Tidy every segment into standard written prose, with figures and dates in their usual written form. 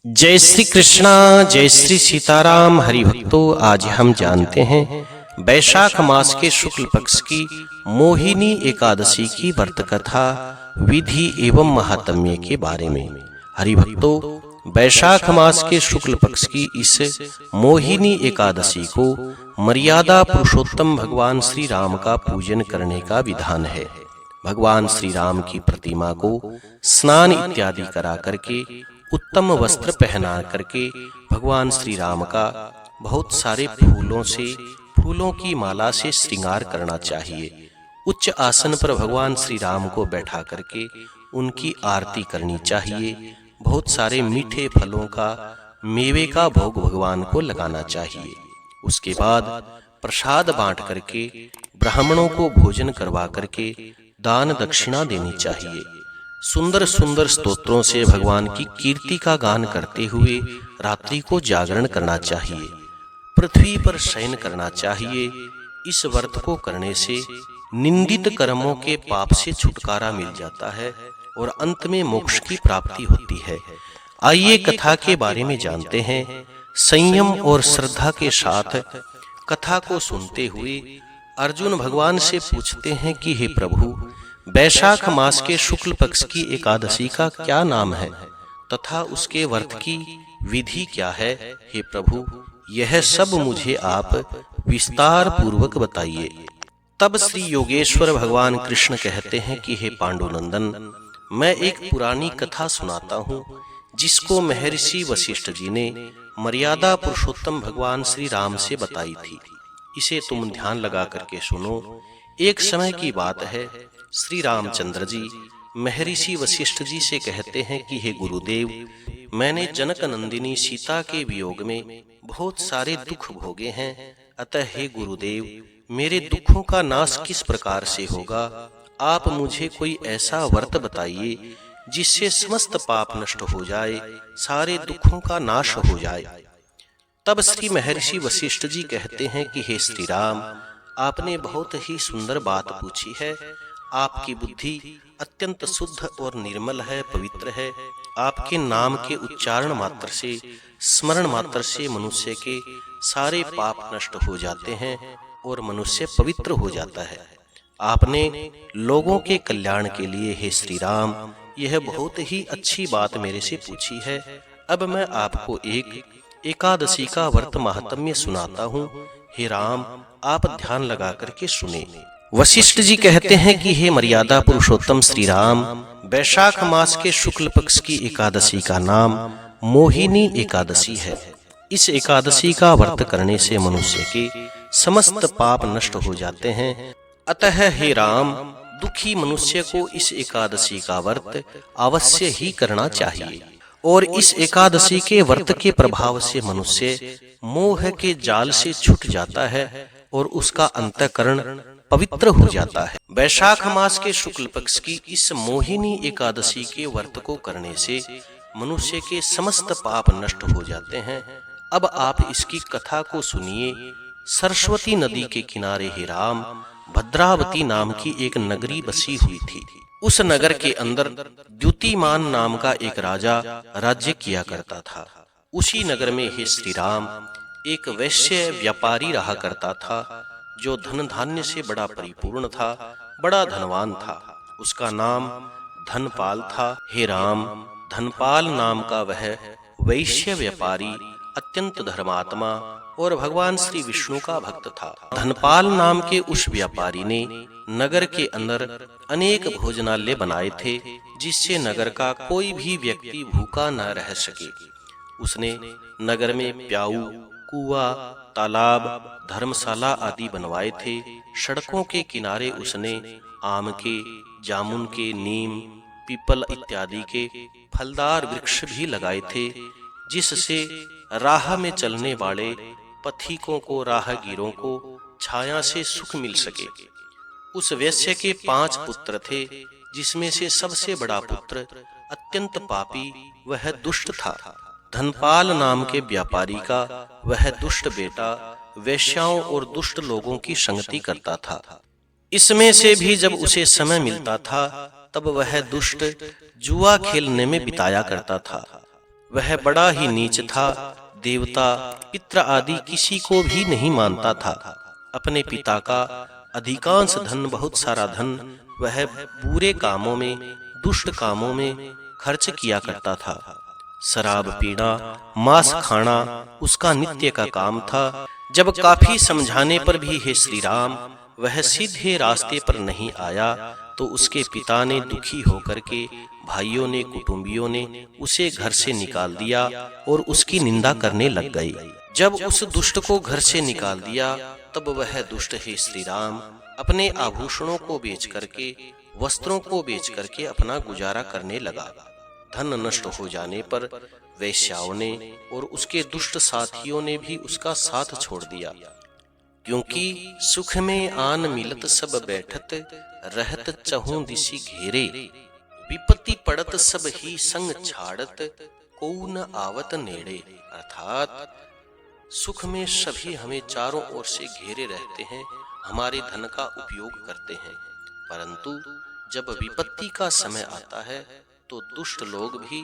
जय श्री कृष्णा, जय श्री सीताराम। हरि भक्तों, आज हम जानते हैं वैशाख मास के शुक्ल पक्ष की मोहिनी एकादशी की व्रत कथा, विधि एवं महात्म्य के बारे में। हरि भक्तों, वैशाख मास के शुक्ल पक्ष की इस मोहिनी एकादशी को मर्यादा पुरुषोत्तम भगवान श्री राम का पूजन करने का विधान है। भगवान श्री राम की प्रतिमा को स्नान इत्यादि करा करके, उत्तम वस्त्र पहना करके भगवान श्री राम का बहुत सारे फूलों की माला से श्रृंगार करना चाहिए। उच्च आसन पर भगवान श्री राम को बैठा करके उनकी आरती करनी चाहिए। बहुत सारे मीठे फलों का, मेवे का भोग भगवान को लगाना चाहिए। उसके बाद प्रसाद बांट करके, ब्राह्मणों को भोजन करवा करके दान दक्षिणा देनी चाहिए। सुंदर सुंदर स्तोत्रों से भगवान की कीर्ति का गान करते हुए रात्रि को जागरण करना चाहिए। पृथ्वी पर शयन करना चाहिए। इस व्रत को करने से निंदित कर्मों के पाप से छुटकारा मिल जाता है और अंत में मोक्ष की प्राप्ति होती है। आइए कथा के बारे में जानते हैं। संयम और श्रद्धा के साथ कथा को सुनते हुए अर्जुन भगवान से पूछते हैं कि हे प्रभु, वैशाख मास के शुक्ल पक्ष की एकादशी का क्या नाम है तथा उसके व्रत की विधि क्या है? हे प्रभु, यह सब मुझे आप विस्तार पूर्वक बताइए। तब श्री योगेश्वर भगवान कृष्ण कहते हैं कि हे पांडुनंदन, मैं एक पुरानी कथा सुनाता हूँ जिसको महर्षि वशिष्ठ जी ने मर्यादा पुरुषोत्तम भगवान श्री राम से बताई थी। इसे तुम ध्यान लगा करके सुनो। एक समय की बात है, श्री रामचंद्र जी महर्षि वशिष्ठ जी से कहते हैं कि हे गुरुदेव, मैंने जनक नंदिनी सीता के वियोग में बहुत सारे दुख भोगे हैं। अतः हे गुरुदेव, मेरे दुखों का नाश किस प्रकार से होगा? आप मुझे कोई ऐसा व्रत बताइए जिससे समस्त पाप नष्ट हो जाए, सारे दुखों का नाश हो जाए। तब श्री महर्षि वशिष्ठ जी कहते हैं कि हे श्री राम, आपने बहुत ही सुंदर बात पूछी है। आपकी बुद्धि अत्यंत शुद्ध और निर्मल है, पवित्र है। आपके नाम के उच्चारण मात्र से, स्मरण मात्र से मनुष्य के सारे पाप नष्ट हो जाते हैं और मनुष्य पवित्र हो जाता है। आपने लोगों के कल्याण के लिए हे श्री राम यह बहुत ही अच्छी बात मेरे से पूछी है। अब मैं आपको एक एकादशी का व्रत महात्म्य सुनाता हूँ। हे राम, आप ध्यान लगा करके सुने। वशिष्ठ जी कहते हैं कि हे मर्यादा पुरुषोत्तम श्री राम, वैशाख मास के शुक्ल पक्ष की एकादशी का नाम मोहिनी एकादशी है। इस एकादशी का व्रत करने से मनुष्य के समस्त पाप नष्ट हो जाते हैं। अतः हे राम, दुखी मनुष्य को इस एकादशी का व्रत अवश्य ही करना चाहिए। और इस एकादशी के व्रत के प्रभाव से मनुष्य मोह के जाल से छूट जाता है और उसका अंतःकरण पवित्र हो जाता है। वैशाख मास के शुक्ल पक्ष की इस मोहिनी एकादशी के व्रत को करने से मनुष्य के समस्त पाप नष्ट हो जाते हैं। अब आप इसकी कथा को सुनिए। सरस्वती नदी के किनारे हे राम, भद्रावती नाम की एक नगरी बसी हुई थी। उस नगर के अंदर द्युतिमान नाम का एक राजा राज्य किया करता था। उसी नगर में हे श्री राम एक वैश्य व्यापारी रहा करता था, जो धन धान्य से बड़ा परिपूर्ण था, बड़ा धनवान था। उसका नाम धनपाल था। हे राम, धनपाल नाम का वह वैश्य व्यापारी अत्यंत धर्मात्मा और भगवान श्री विष्णु का भक्त था। धनपाल नाम के उस व्यापारी ने नगर के अंदर अनेक भोजनालय बनाए थे, जिससे नगर का कोई भी व्यक्ति भूखा न रह सके। उसने नगर में प्याऊ, कुआं, तालाब, धर्मशाला आदि बनवाए थे। सड़कों के किनारे उसने आम के, जामुन के, नीम, पीपल इत्यादि के फलदार वृक्ष भी लगाए थे, जिससे राह में चलने वाले पथिकों को, राहगीरों को छाया से सुख मिल सके। उस वैश्य के 5 पुत्र थे, जिसमें से सबसे बड़ा पुत्र अत्यंत पापी वह दुष्ट था। धनपाल नाम के व्यापारी का वह दुष्ट बेटा वेश्याओं और दुष्ट लोगों की संगति करता था। इसमें से भी जब उसे समय मिलता था, तब वह दुष्ट जुआ खेलने में बिताया करता था। वह बड़ा ही नीच था, देवता पित्र आदि किसी को भी नहीं मानता था। अपने पिता का अधिकांश धन, बहुत सारा धन वह बुरे कामों में, दुष्ट कामों में खर्च किया करता था। शराब पीना, मांस खाना उसका नित्य का काम था। जब काफी समझाने पर भी हे श्री राम वह सीधे रास्ते पर नहीं आया, तो उसके पिता ने दुखी होकर के, भाइयों ने, कुटुंबियों ने उसे घर से निकाल दिया और उसकी निंदा करने लग गए। जब उस दुष्ट को घर से निकाल दिया, तब वह दुष्ट हे श्री राम अपने आभूषणों को बेच करके, वस्त्रों को बेच करके अपना गुजारा करने लगा। धन नष्ट हो जाने पर वेश्याओं ने और उसके दुष्ट साथियों ने भी उसका साथ छोड़ दिया, क्योंकि सुख में आन मिलत सब बैठत, रहत चहु दिशि घेरे, विपत्ति पड़त सब ही संग छाड़त, को न आवत नेड़े। अर्थात सुख में सभी हमें चारों ओर से घेरे रहते हैं, हमारे धन का उपयोग करते हैं, परंतु जब विपत्ति का समय आता है तो दुष्ट लोग भी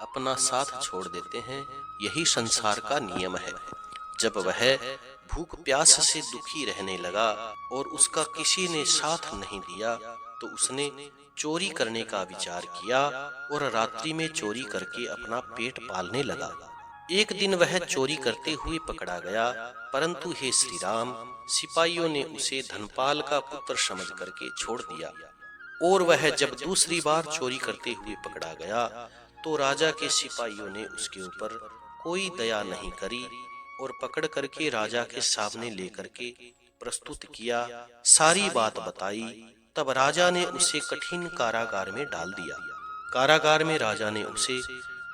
अपना साथ छोड़ देते हैं। यही संसार का नियम है। जब वह भूख प्यास से दुखी रहने लगा और उसका किसी ने साथ नहीं दिया, तो उसने चोरी करने का विचार किया और रात्रि में चोरी करके अपना पेट पालने लगा। एक दिन वह चोरी करते हुए पकड़ा गया, परंतु हे श्री राम सिपाहियों ने उसे धनपाल का पुत्र समझ करके छोड़ दिया। और वह जब दूसरी बार चोरी करते हुए पकड़ा गया, तो राजा के सिपाहियों ने उसके ऊपर कोई दया नहीं करी और पकड़ करके राजा के सामने लेकर के प्रस्तुत किया, सारी बात बताई। तब राजा ने उसे कठिन कारागार में डाल दिया। कारागार में राजा ने उसे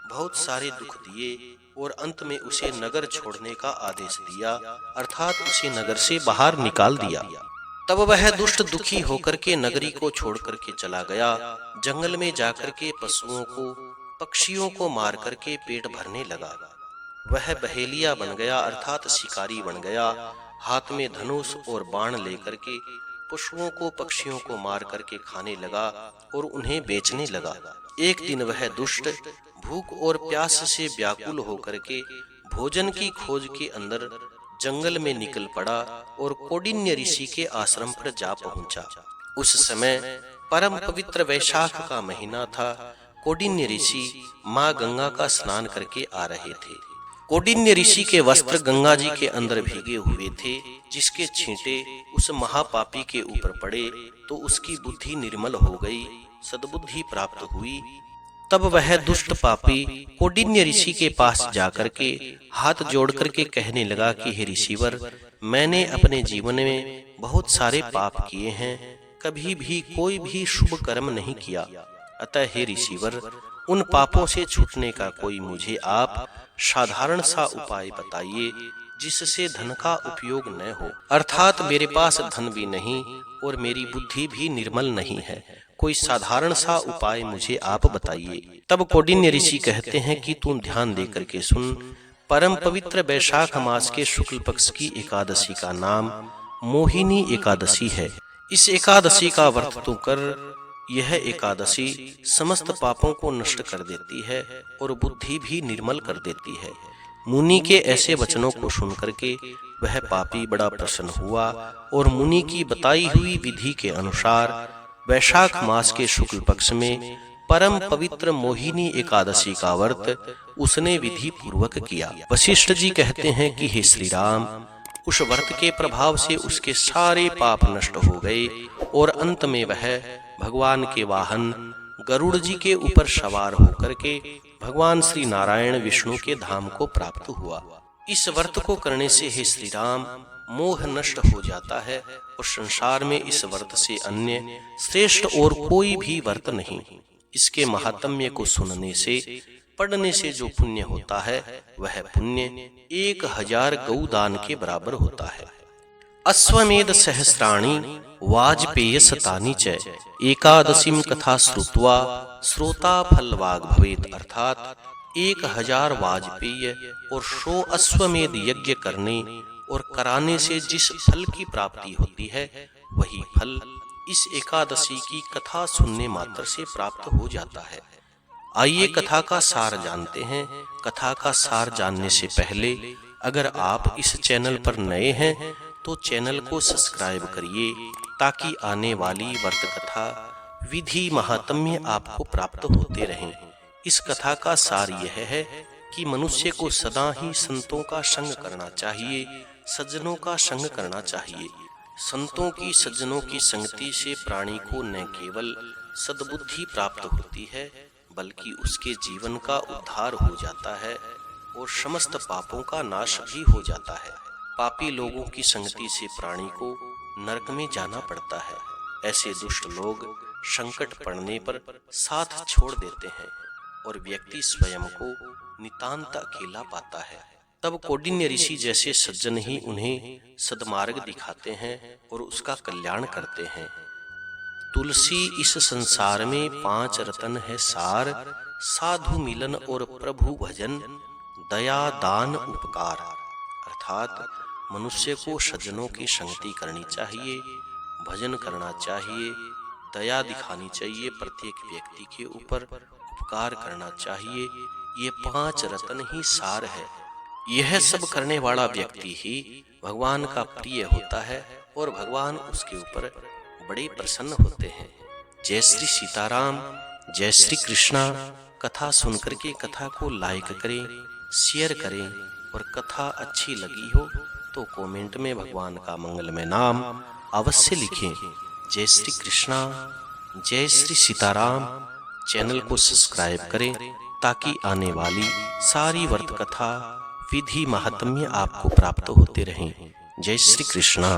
बहुत सारे दुख दिए और अंत में उसे नगर छोड़ने का आदेश दिया, अर्थात उसे नगर से बाहर निकाल दिया। तब वह दुष्ट दुखी होकर के नगरी को छोड़ करके चला गया। जंगल में जाकर के पशुओं को, पक्षियों को मार करके पेट भरने लगा। वह बहेलिया बन गया, अर्थात शिकारी बन गया। हाथ में धनुष और बाण लेकर के पशुओं को, पक्षियों को मार करके खाने लगा और उन्हें बेचने लगा। एक दिन वह दुष्ट भूख और प्यास से व्याकुल होकर के भोजन की खोज के अंदर जंगल में निकल पड़ा और कौंडिन्य ऋषि के आश्रम पर जा पहुंचा। उस समय परम पवित्र वैशाख का महीना था। कौंडिन्य ऋषि माँ गंगा का स्नान करके आ रहे थे। कौंडिन्य ऋषि के वस्त्र गंगा जी के अंदर भीगे हुए थे, जिसके छींटे उस महापापी के ऊपर पड़े तो उसकी बुद्धि निर्मल हो गई, सद्बुद्धि प्राप्त हुई। तब वह दुष्ट पापी कौंडिन्य ऋषि के पास जाकर के हाथ जोड़ करके कहने लगा कि हे ऋषिवर, मैंने अपने जीवन में बहुत सारे पाप किए हैं, कभी भी कोई भी शुभ कर्म नहीं किया। अतः हे ऋषिवर, उन पापों से छूटने का कोई मुझे आप साधारण सा उपाय बताइए, जिससे धन का उपयोग न हो। अर्थात मेरे पास धन भी नहीं और मेरी बुद्धि भी निर्मल नहीं है, कोई साधारण सा उपाय मुझे आप बताइए। तब कौंडिन्य ऋषि कहते हैं कि तुम ध्यान दे करके सुन। परम पवित्र वैशाख मास के शुक्ल पक्ष की एकादशी का नाम मोहिनी एकादशी है। इस एकादशी का व्रत तू कर। यह एकादशी समस्त पापों को नष्ट कर देती है और बुद्धि भी निर्मल कर देती है। मुनि के ऐसे वचनों को सुन करके वह पापी बड़ा प्रसन्न हुआ और मुनि की बताई हुई विधि के अनुसार वैशाख मास के शुक्ल पक्ष में परम पवित्र मोहिनी एकादशी का व्रत उसने विधि पूर्वक किया। वशिष्ठ जी कहते हैं कि हे श्री राम, उस व्रत के प्रभाव से उसके सारे पाप नष्ट हो गए और अंत में वह भगवान के वाहन गरुड़ जी के ऊपर सवार होकर के भगवान श्री नारायण विष्णु के धाम को प्राप्त हुआ। इस व्रत को करने से हे श्री राम मोह नष्ट हो जाता है और संसार में इस व्रत से अन्य श्रेष्ठ और कोई भी व्रत नहीं। इसके महात्म्य को सुनने से, पढ़ने से जो पुण्य होता है वह पुण्य 1000 गौदान के बराबर होता है। अश्वमेध सहस्राणि वाजपेय शतानि च एकादशीम कथा श्रुत्वा श्रोता फलवाग भवेत। अर्थात 1000 वाजपेय और 100 अश्वमेध यज्ञ करने और कराने से जिस फल की प्राप्ति होती है, वही फल इस एकादशी की कथा सुनने मात्र से प्राप्त हो जाता है। आइए कथा का सार जानते हैं। कथा का सार जानने से पहले अगर आप इस चैनल पर नए हैं तो चैनल को सब्सक्राइब करिए ताकि आने वाली व्रत कथा, विधि, महात्म्य आपको प्राप्त होते रहें। इस कथा का सार यह है कि मनुष्य को सदा ही संतों का संग करना चाहिए, सज्जनों का संग करना चाहिए। संतों की, सज्जनों की संगति से प्राणी को न केवल सद्बुद्धि प्राप्त होती है बल्कि उसके जीवन का उद्धार हो जाता है और समस्त पापों का नाश भी हो जाता है। पापी लोगों की संगति से प्राणी को नरक में जाना पड़ता है। ऐसे दुष्ट लोग संकट पड़ने पर साथ छोड़ देते हैं और व्यक्ति स्वयं को नितांत अकेला पाता है। तब कौंडिन्य ऋषि जैसे सज्जन ही उन्हें सद्मार्ग दिखाते हैं और उसका कल्याण करते हैं। तुलसी इस संसार में 5 रतन है सार, साधु मिलन और प्रभु भजन, दया दान उपकार। अर्थात मनुष्य को सज्जनों की संगति करनी चाहिए, भजन करना चाहिए, दया दिखानी चाहिए प्रत्येक व्यक्ति के ऊपर, उपकार करना चाहिए। ये 5 रतन ही सार है। यह सब करने वाला व्यक्ति ही भगवान का प्रिय होता है और भगवान उसके ऊपर बड़े प्रसन्न होते हैं। जय श्री सीताराम, जय श्री कृष्णा। कथा सुनकर के कथा को लाइक करें, शेयर करें और कथा अच्छी लगी हो तो कमेंट में भगवान का मंगलमय नाम अवश्य लिखें। जय श्री कृष्णा, जय श्री सीताराम। चैनल को सब्सक्राइब करें ताकि आने वाली सारी व्रत कथा, विधि, महात्म्य आपको प्राप्त होते रहें। जय श्री कृष्णा।